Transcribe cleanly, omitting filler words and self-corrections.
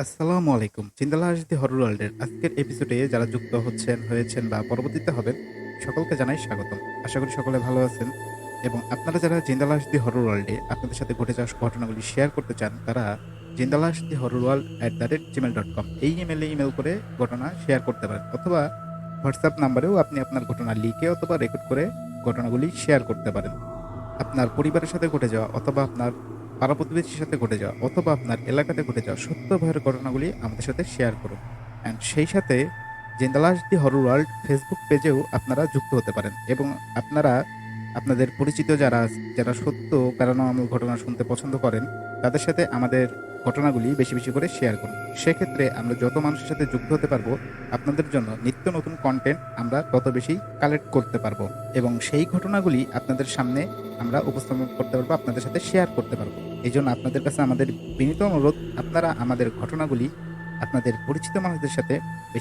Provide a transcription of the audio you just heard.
আসসালামু আলাইকুম। চিন্তালাহাস দি হরর ওয়ার্ল্ডের আজকের এপিসোডে যারা যুক্ত হয়েছেন বা পরবর্তীতে হবেন, সকলকে জানাই স্বাগতম। আশা করি সকলে ভালো আছেন এবং আপনারা যারা জিন্দালাহাস দি হরর ওয়ার্ল্ডে আপনাদের সাথে ঘটে যাওয়া ঘটনাগুলি শেয়ার করতে চান, তারা জিন্দালাহাস দি হরর ওয়ার্ল্ড @gmail.com এই ইমেইলে ইমেইল করে ঘটনা শেয়ার করতে পারেন, অথবা হোয়াটসঅ্যাপ নাম্বারেও আপনি আপনার ঘটনা লিখে অথবা রেকর্ড করে ঘটনাগুলি শেয়ার করতে পারেন। আপনার পরিবারের সাথে ঘটে যাওয়া অথবা আপনার পাড়া প্রতিবেশীর সাথে ঘটে যাওয়া অথবা আপনার এলাকাতে ঘটে যাওয়া সত্য ভয়ের ঘটনাগুলি আমাদের সাথে শেয়ার করুন। অ্যান্ড সেই সাথে জিন্দালাস দি হরর ওয়ার্ল্ড ফেসবুক পেজেও আপনারা যুক্ত হতে পারেন এবং আপনারা আপনাদের পরিচিত যারা সত্য প্যারানর্মাল ঘটনা শুনতে পছন্দ করেন, তাদের সাথে আমাদের ঘটনাগুলি বেশি বেশি করে শেয়ার করুন। সেক্ষেত্রে আমরা যত মানুষের সাথে যুক্ত হতে পারবো, আপনাদের জন্য নিত্য নতুন কন্টেন্ট আমরা তত বেশি কালেক্ট করতে পারবো এবং সেই ঘটনাগুলি আপনাদের সামনে আমরা উপস্থাপন করতে পারবো, আপনাদের সাথে শেয়ার করতে পারবো। এই জন্য আপনাদের কাছে আমাদের বিনীত অনুরোধ, আপনারা আমাদের ঘটনাগুলি আপনাদের পরিচিত মানুষদের সাথে বেশি